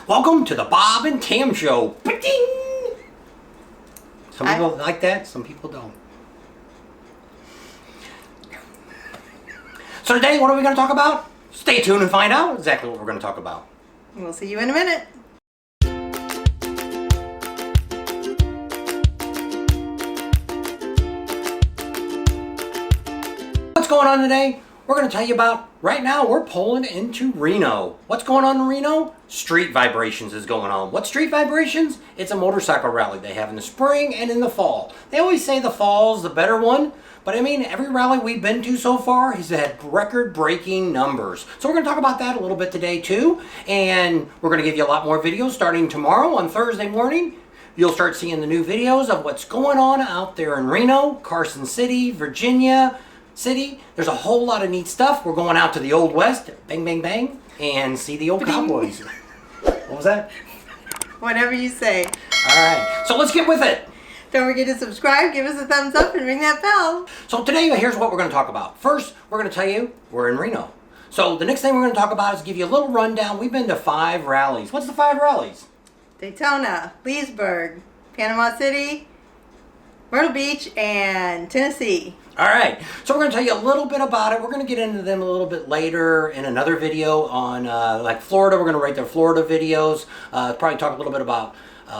Welcome to the Bob and Tam Show. Ba-ding! Some people like that, some people don't. So today, what are we going to talk about? Stay tuned and find out exactly what we're going to talk about. We'll see you in a minute. What's going on today? We're going to tell you about, right now, we're pulling into Reno. What's going on in Reno? Street Vibrations is going on. What Street Vibrations? It's a motorcycle rally they have in the spring and in the fall. They always say the fall's the better one, but I mean, every rally we've been to so far has had record-breaking numbers. So we're going to talk about that a little bit today too, and we're going to give you a lot more videos starting tomorrow on Thursday morning. You'll start seeing the new videos of what's going on out there in Reno, Carson City, Virginia City. There's a whole lot of neat stuff. We're going out to the Old West, bang, bang, bang, and see the old cowboys. What was that? Whatever you say. All right, so let's get with it. Don't forget to subscribe, give us a thumbs up, and ring that bell. So today, here's what we're going to talk about. First, we're going to tell you we're in Reno. So the next thing we're going to talk about is give you a little rundown. We've been to 5 rallies. What's the 5 rallies? Daytona, Leesburg, Panama City, Myrtle Beach, and Tennessee. All right, so we're going to tell you a little bit about it. We're going to get into them a little bit later in another video on like Florida. We're going to rate their Florida videos, probably talk a little bit about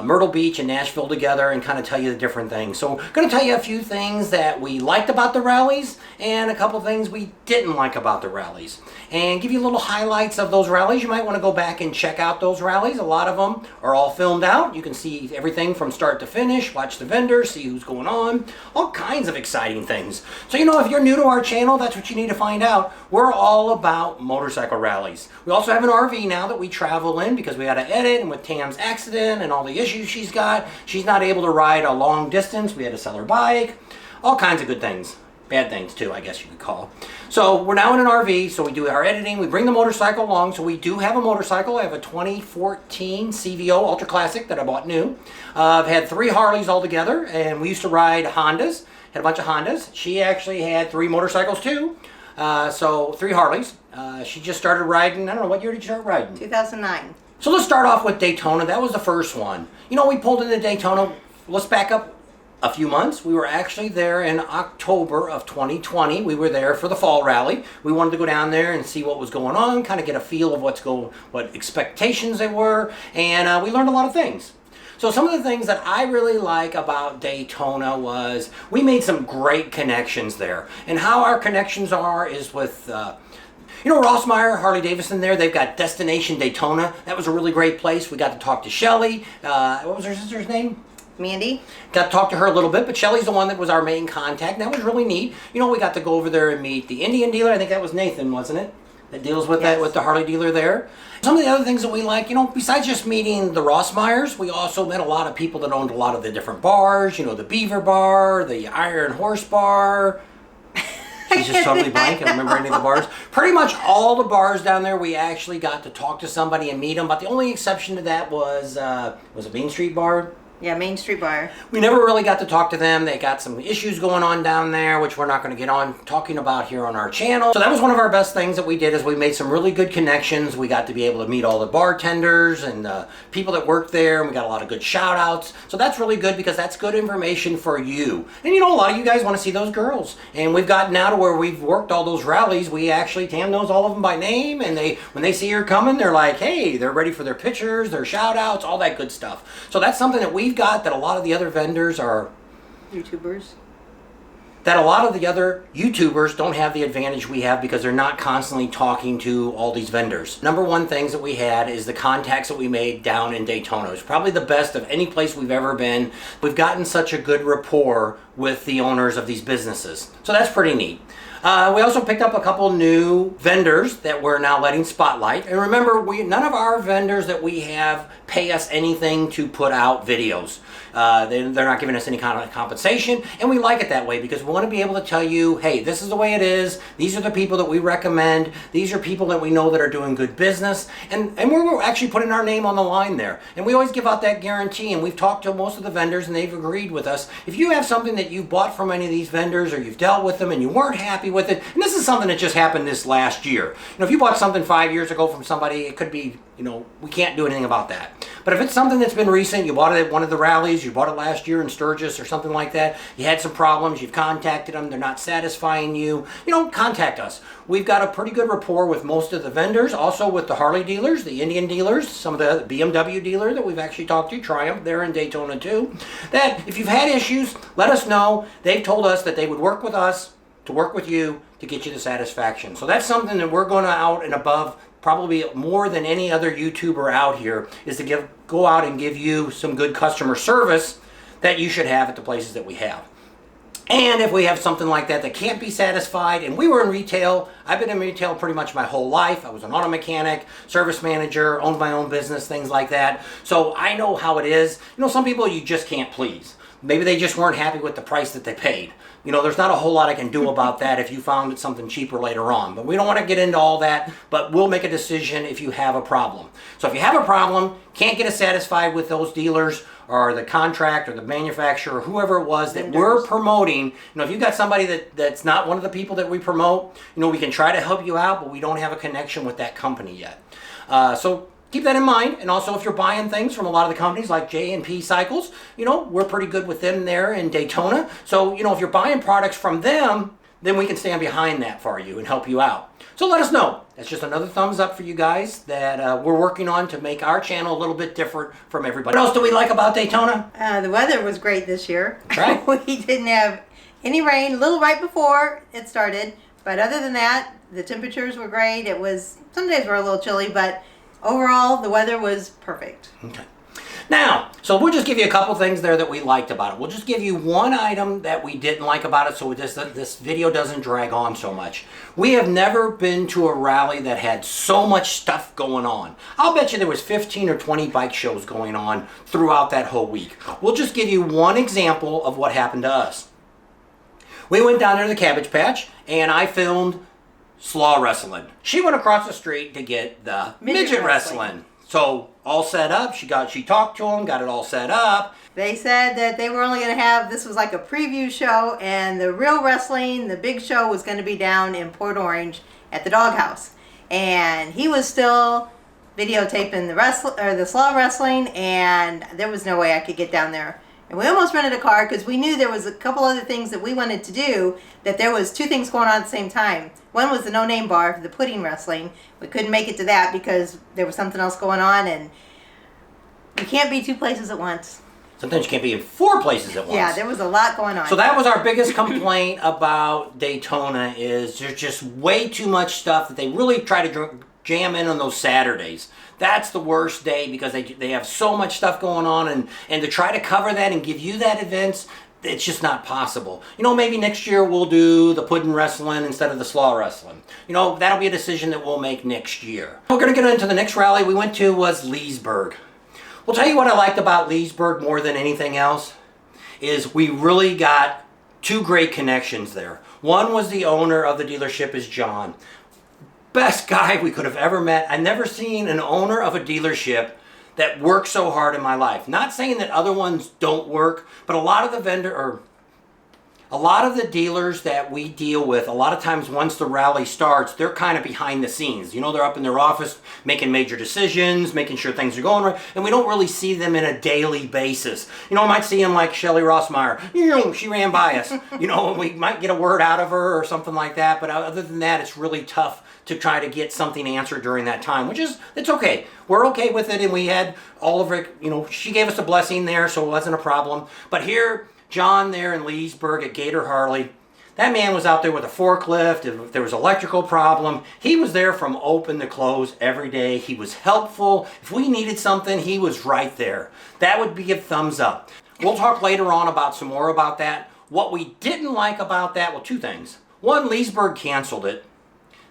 Myrtle Beach and Nashville together and kind of tell you the different things. So we're going to tell you a few things that we liked about the rallies and a couple things we didn't like about the rallies. And give you little highlights of those rallies. You might want to go back and check out those rallies. A lot of them are all filmed out. You can see everything from start to finish, watch the vendors, see who's going on, all kinds of exciting things. So you know, if you're new to our channel, that's what you need to find out. We're all about motorcycle rallies. We also have an RV now that we travel in because we got to edit, and with Tam's accident and all the issues she's got, she's not able to ride a long distance. We had to sell her bike. All kinds of good things. Bad things too, I guess you could call. So we're now in an RV, so we do our editing. We bring the motorcycle along, so we do have a motorcycle. I have a 2014 CVO Ultra Classic that I bought new. I've had 3 Harleys altogether, and we used to ride Hondas. Had a bunch of Hondas. She actually had 3 motorcycles too. So 3 Harleys. She just started riding, I don't know, what year did you start riding? 2009. So let's start off with Daytona. That was the first one. You know, we pulled into Daytona. Let's back up a few months. We were actually there in October of 2020. We were there for the fall rally. We wanted to go down there and see what was going on, kind of get a feel of what expectations they were, and we learned a lot of things. So some of the things that I really like about Daytona was we made some great connections there. And how our connections are is with you know, Rossmeyer, Harley Davidson there, they've got Destination Daytona. That was a really great place. We got to talk to Shelly. What was her sister's name? Mandy. Got to talk to her a little bit, but Shelly's the one that was our main contact, and that was really neat. You know, we got to go over there and meet the Indian dealer. I think that was Nathan, wasn't it? That deals with that, with the Harley dealer there. Some of the other things that we like, you know, besides just meeting the Rossmeyers, we also met a lot of people that owned a lot of the different bars. You know, the Beaver Bar, the Iron Horse Bar. She's just totally blank. I don't remember any of the bars. Pretty much all the bars down there, we actually got to talk to somebody and meet them. But the only exception to that was it Main Street Bar? Yeah, Main Street Bar. We never really got to talk to them. They got some issues going on down there, which we're not going to get on talking about here on our channel. So that was one of our best things that we did, is we made some really good connections. We got to be able to meet all the bartenders and people that worked there, and we got a lot of good shout outs. So that's really good because that's good information for you. And you know, a lot of you guys want to see those girls. And we've gotten now to where we've worked all those rallies. We actually, Tam knows all of them by name, and when they see her coming, they're like, hey, they're ready for their pictures, their shout outs, all that good stuff. So that's something that we've got that a lot of the other vendors are YouTubers. That a lot of the other YouTubers don't have the advantage we have because they're not constantly talking to all these vendors. Number one things that we had is the contacts that we made down in Daytona. It's probably the best of any place we've ever been. We've gotten such a good rapport with the owners of these businesses. So that's pretty neat. We also picked up a couple new vendors that we're now letting spotlight. And remember, none of our vendors that we have pay us anything to put out videos. They're not giving us any kind of compensation, and we like it that way because we want to be able to tell you, hey, this is the way it is. These are the people that we recommend. These are people that we know that are doing good business, and we're actually putting our name on the line there. And we always give out that guarantee, and we've talked to most of the vendors, and they've agreed with us. If you have something that you bought from any of these vendors or you've dealt with them and you weren't happy with it. And this is something that just happened this last year. You know, if you bought something 5 years ago from somebody, it could be, you know, we can't do anything about that. But if it's something that's been recent, you bought it at one of the rallies, you bought it last year in Sturgis or something like that, you had some problems, you've contacted them, they're not satisfying you, you know, contact us. We've got a pretty good rapport with most of the vendors, also with the Harley dealers, the Indian dealers, some of the BMW dealer that we've actually talked to, Triumph, they're in Daytona too, that if you've had issues, let us know. They've told us that they would work with us to work with you to get you the satisfaction. So that's something that we're going to out and above, probably more than any other YouTuber out here, is to go out and give you some good customer service that you should have at the places that we have. And if we have something like that that can't be satisfied, and we were in retail, I've been in retail pretty much my whole life. I was an auto mechanic, service manager, owned my own business, things like that. So I know how it is. You know, some people you just can't please. Maybe they just weren't happy with the price that they paid. You know, there's not a whole lot I can do about that if you found it something cheaper later on. But we don't want to get into all that, but we'll make a decision if you have a problem. So if you have a problem, can't get us satisfied with those dealers or the contract or the manufacturer or whoever it was that we're promoting, you know, if you've got somebody that's not one of the people that we promote, you know, we can try to help you out, but we don't have a connection with that company yet. So keep that in mind. And also, if you're buying things from a lot of the companies like J&P Cycles, you know, we're pretty good with them there in Daytona. So, you know, if you're buying products from them, then we can stand behind that for you and help you out. So let us know. That's just another thumbs up for you guys that we're working on to make our channel a little bit different from everybody. What else do we like about Daytona? The weather was great this year. Right. We didn't have any rain, a little right before it started. But other than that, the temperatures were great. It was, some days were a little chilly, but overall, the weather was perfect. Okay. Now, so we'll just give you a couple things there that we liked about it. We'll just give you one item that we didn't like about it so this video doesn't drag on so much. We have never been to a rally that had so much stuff going on. I'll bet you there was 15 or 20 bike shows going on throughout that whole week. We'll just give you one example of what happened to us. We went down there to the Cabbage Patch and I filmed slaw wrestling. She went across the street to get the midget wrestling. So all set up, she talked to them, got it all set up. They said that they were only going to have, this was like a preview show, and the real wrestling, the big show, was going to be down in Port Orange at the Doghouse. And he was still videotaping the slaw wrestling, and there was no way I could get down there. And we almost rented a car because we knew there was a couple other things that we wanted to do, that there was two things going on at the same time. One was the no-name bar for the pudding wrestling. We couldn't make it to that because there was something else going on, and you can't be two places at once. Sometimes you can't be in 4 places at once. Yeah, there was a lot going on. So that was our biggest complaint about Daytona, is there's just way too much stuff that they really try to jam in on those Saturdays. That's the worst day because they have so much stuff going on, and to try to cover that and give you that events, it's just not possible. You know, maybe next year we'll do the pudding wrestling instead of the slaw wrestling. You know, that'll be a decision that we'll make next year. We're going to get into the next rally we went to was Leesburg. We'll tell you what I liked about Leesburg more than anything else is we really got 2 great connections there. One was the owner of the dealership is John. Best guy we could have ever met. I've never seen an owner of a dealership that works so hard in my life. Not saying that other ones don't work, but a lot of the dealers that we deal with, a lot of times once the rally starts, they're kind of behind the scenes. You know, they're up in their office making major decisions, making sure things are going right, and we don't really see them in a daily basis. You know, I might see them like Shelley Rossmeyer. You know, she ran by us. You know, we might get a word out of her or something like that, but other than that, it's really tough to try to get something answered during that time, it's okay. We're okay with it, and we had all of it, you know, she gave us a blessing there, so it wasn't a problem. But here, John there in Leesburg at Gator Harley, that man was out there with a forklift. If there was an electrical problem, he was there from open to close every day. He was helpful. If we needed something, he was right there. That would be a thumbs up. We'll talk later on about some more about that. What we didn't like about that, well, 2 things. One, Leesburg canceled it.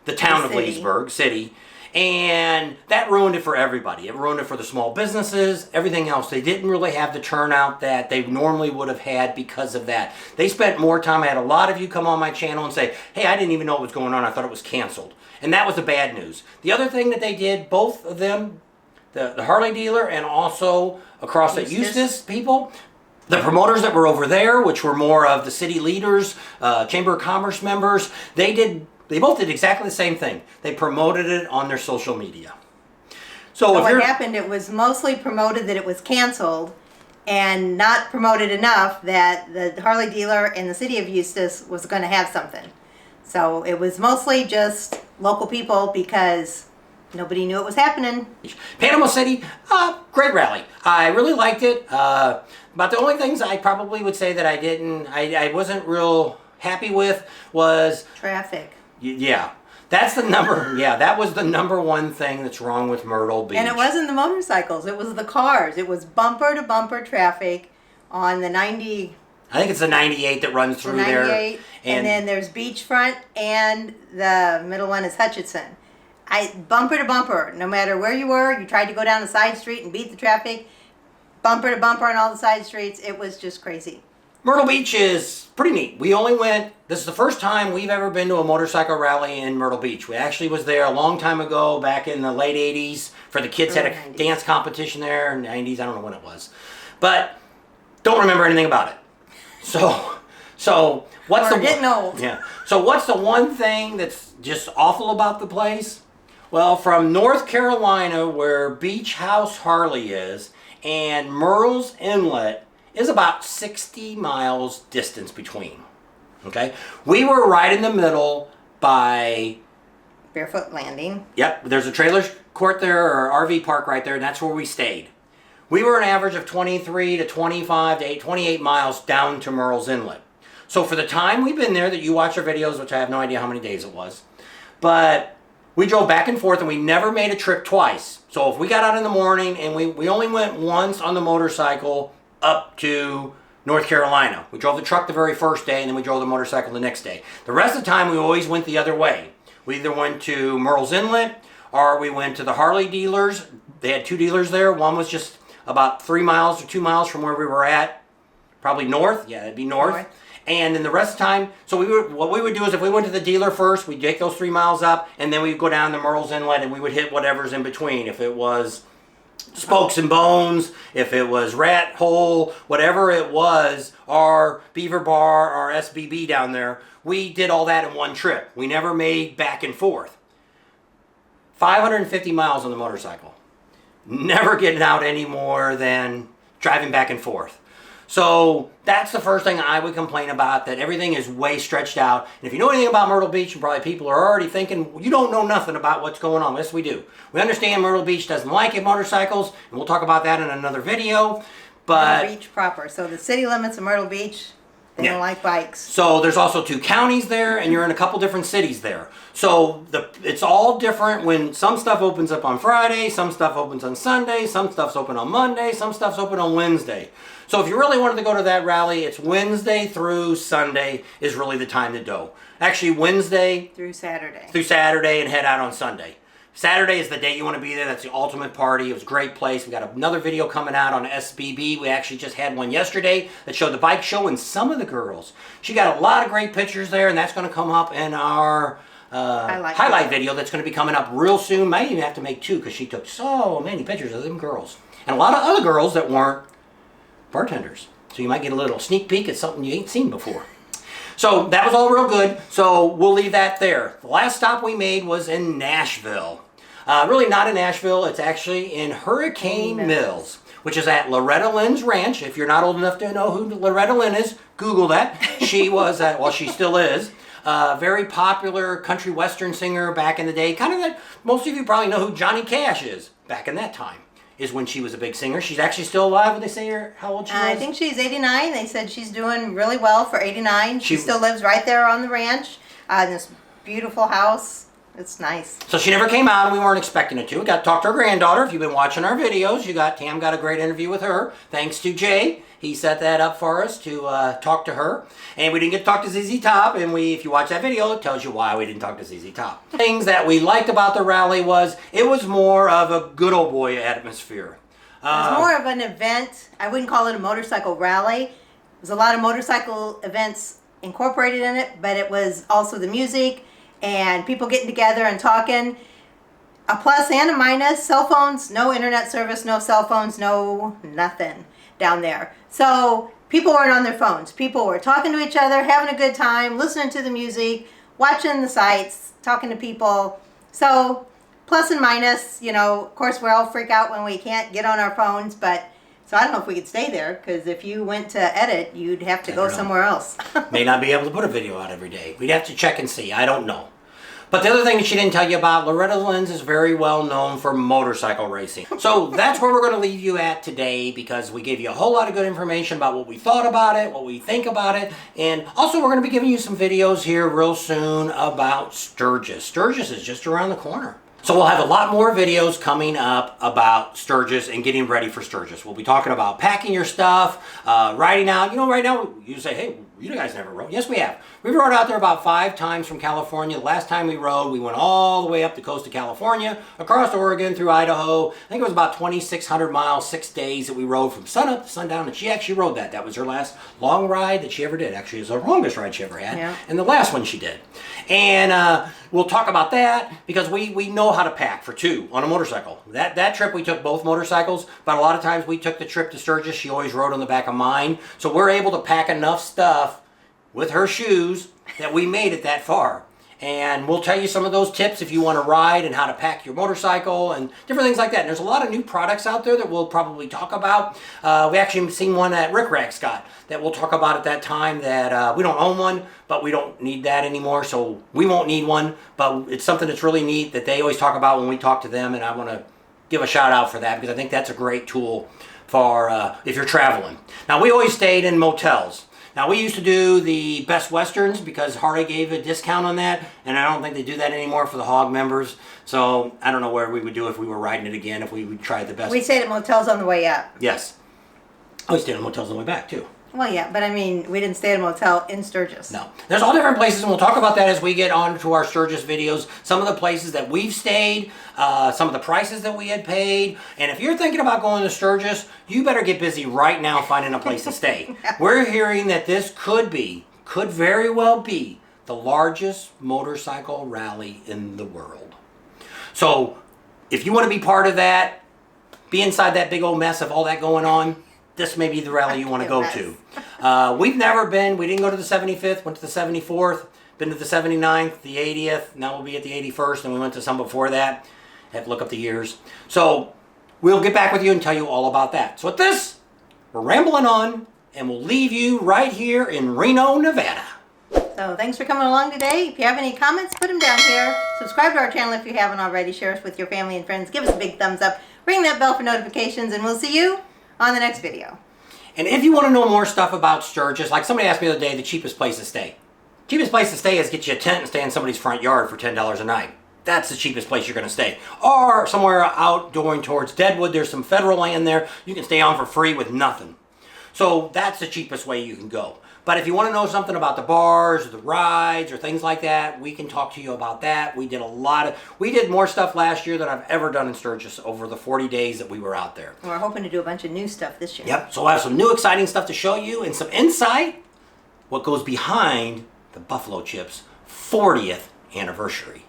The town of Leesburg City, and that ruined it for everybody. It ruined it for the small businesses, everything else. They didn't really have the turnout that they normally would have had because of that. They spent more time. I had a lot of you come on my channel and say, hey, I didn't even know what was going on. I thought it was canceled. And that was the bad news. The other thing that they did, both of them, the Harley dealer and also across the Eustis people, The promoters that were over there, which were more of the city leaders, Chamber of Commerce members, they both did exactly the same thing. They promoted it on their social media. So what happened, it was mostly promoted that it was canceled and not promoted enough that the Harley dealer in the city of Eustis was going to have something. So it was mostly just local people because nobody knew it was happening. Panama City, great rally. I really liked it. But the only things I probably would say that I wasn't real happy with was traffic. Yeah. That's that was the number one thing that's wrong with Myrtle Beach. And it wasn't the motorcycles, it was the cars. It was bumper to bumper traffic on the 90. I think it's the 98 that runs through the 98, there. And then there's Beachfront and the middle one is Hutchinson. Bumper to bumper, no matter where you were, you tried to go down the side street and beat the traffic. Bumper to bumper on all the side streets. It was just crazy. Myrtle Beach is pretty neat. This is the first time we've ever been to a motorcycle rally in Myrtle Beach. We actually was there a long time ago, back in the late 80s, for the kids had a 90s. Dance competition there, in the 90s, I don't know when it was. But don't remember anything about it. So what's We're getting old. Yeah. So what's the one thing that's just awful about the place? Well, from North Carolina, where Beach House Harley is, and Murrells Inlet is about 60 miles distance between. Okay? We were right in the middle by Barefoot Landing. Yep, there's a trailer court there, or RV park right there, and that's where we stayed. We were an average of 23 to 25 to 28 miles down to Murrells Inlet. So for the time we've been there, that you watch our videos, which I have no idea how many days it was, but we drove back and forth and we never made a trip twice. So if we got out in the morning and we only went once on the motorcycle up to North Carolina. We drove the truck the very first day and then we drove the motorcycle the next day. The rest of the time we always went the other way. We either went to Murrells Inlet or we went to the Harley dealers. They had two dealers there. One was just about 3 miles or 2 miles from where we were at. Probably north. Yeah, it'd be north. And then the rest of the time, so what we would do is if we went to the dealer first, we'd take those 3 miles up, and then we'd go down to Murrells Inlet and we would hit whatever's in between. If it was Spokes and Bones, if it was Rat Hole, whatever it was, our Beaver Bar, our SBB down there, we did all that in one trip. We never made back and forth. 550 miles on the motorcycle. Never getting out any more than driving back and forth. So that's the first thing I would complain about, that everything is way stretched out. And if you know anything about Myrtle Beach, and probably people are already thinking, you don't know nothing about what's going on. Yes, we do. We understand Myrtle Beach doesn't like it, motorcycles, and we'll talk about that in another video. But Myrtle Beach proper. So the city limits of Myrtle Beach, they don't like bikes. So there's also 2 counties there, and you're in a couple different cities there. So it's all different when some stuff opens up on Friday, some stuff opens on Sunday, some stuff's open on Monday, some stuff's open on Wednesday. So if you really wanted to go to that rally, it's Wednesday through Sunday is really the time to go. Actually, Wednesday through Saturday and head out on Sunday. Saturday is the day you want to be there. That's the ultimate party. It was a great place. We got another video coming out on SBB. We actually just had one yesterday that showed the bike show and some of the girls. She got a lot of great pictures there, and that's going to come up in our highlight video that's going to be coming up real soon. Might even have to make 2 because she took so many pictures of them girls. And a lot of other girls that weren't bartenders. So you might get a little sneak peek at something you ain't seen before. So that was all real good. So we'll leave that there. The last stop we made was in Nashville. Really not in Nashville. It's actually in Hurricane Mills, which is at Loretta Lynn's ranch. If you're not old enough to know who Loretta Lynn is, Google that. She was, she still is, a very popular country western singer back in the day. Kind of that, most of you probably know who Johnny Cash is back in that time. Is when she was a big singer. She's actually still alive. Would they say how old she was? I think she's 89. They said she's doing really well for 89. She still lives right there on the ranch. In this beautiful house. It's nice. So she never came out, and we weren't expecting it to. We got to talk to her granddaughter. If you've been watching our videos, Tam got a great interview with her. Thanks to Jay. He set that up for us to talk to her. And we didn't get to talk to ZZ Top, and if you watch that video, it tells you why we didn't talk to ZZ Top. Things that we liked about the rally was it was more of a good old boy atmosphere. It was more of an event. I wouldn't call it a motorcycle rally. There's a lot of motorcycle events incorporated in it, but it was also the music and people getting together and talking. a plus and a minus. Cell phones, no internet service, no cell phones, no nothing down there. So people weren't on their phones. People were talking to each other, having a good time, listening to the music, watching the sights, talking to people. So plus and minus, you know, of course we all freak out when we can't get on our phones, but so I don't know if we could stay there, because if you went to edit, you'd have to go somewhere else. May not be able to put a video out every day. We'd have to check and see. I don't know. But the other thing that she didn't tell you about, Loretta Lynn's is very well known for motorcycle racing. So that's where we're going to leave you at today, because we gave you a whole lot of good information about what we thought about it, what we think about it, and also we're going to be giving you some videos here real soon about Sturgis. Sturgis is just around the corner. So we'll have a lot more videos coming up about Sturgis and getting ready for Sturgis. We'll be talking about packing your stuff, riding out. You know, right now you say, hey, you guys never rode. Yes, we have. We rode out there about 5 times from California. The last time we rode, we went all the way up the coast of California, across Oregon, through Idaho. I think it was about 2,600 miles, 6 days that we rode from sunup to sundown, and she actually rode that. That was her last long ride that she ever did. Actually, it was the longest ride she ever had, and the last one she did. And we'll talk about that, because we know how to pack for 2 on a motorcycle. That trip we took both motorcycles, but a lot of times we took the trip to Sturgis. She always rode on the back of mine, so we're able to pack enough stuff with her shoes that we made it that far. And we'll tell you some of those tips if you want to ride, and how to pack your motorcycle and different things like that. And there's a lot of new products out there that we'll probably talk about. We actually seen one that Rick Rags got that we'll talk about at that time, that we don't own one, but we don't need that anymore, so we won't need one. But it's something that's really neat that they always talk about when we talk to them, and I want to give a shout out for that, because I think that's a great tool for if you're traveling. Now, we always stayed in motels. Now, we used to do the Best Westerns because Hardy gave a discount on that, and I don't think they do that anymore for the Hog members. So I don't know where we would do if we were riding it again, if we would try the Best. We stayed at motels on the way up. Yes. I stayed at motels on the way back, too. Well, yeah, but I mean, we didn't stay at a motel in Sturgis. No. There's all different places, and we'll talk about that as we get on to our Sturgis videos. Some of the places that we've stayed, some of the prices that we had paid. And if you're thinking about going to Sturgis, you better get busy right now finding a place to stay. We're hearing that this could very well be, the largest motorcycle rally in the world. So if you want to be part of that, be inside that big old mess of all that going on, this may be the rally you want to go to. We've never been. We didn't go to the 75th, went to the 74th, been to the 79th, the 80th. Now we'll be at the 81st, and we went to some before that. Have to look up the years. So we'll get back with you and tell you all about that. So with this, we're rambling on, and we'll leave you right here in Reno, Nevada. So thanks for coming along today. If you have any comments, put them down here. Subscribe to our channel if you haven't already. Share us with your family and friends. Give us a big thumbs up. Ring that bell for notifications, and we'll see you on the next video. And if you want to know more stuff about Sturgis, like somebody asked me the other day, the cheapest place to stay. Cheapest place to stay is get you a tent and stay in somebody's front yard for $10 a night. That's the cheapest place you're going to stay. Or somewhere out going towards Deadwood, there's some federal land there. You can stay on for free with nothing. So that's the cheapest way you can go. But if you want to know something about the bars, or the rides, or things like that, we can talk to you about that. We did more stuff last year than I've ever done in Sturgis over the 40 days that we were out there. We're hoping to do a bunch of new stuff this year. Yep, so we'll have some new exciting stuff to show you, and some insight, what goes behind the Buffalo Chips 40th anniversary.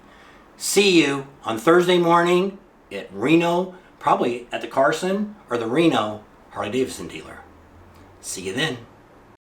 See you on Thursday morning at Reno, probably at the Carson or the Reno Harley-Davidson dealer. See you then.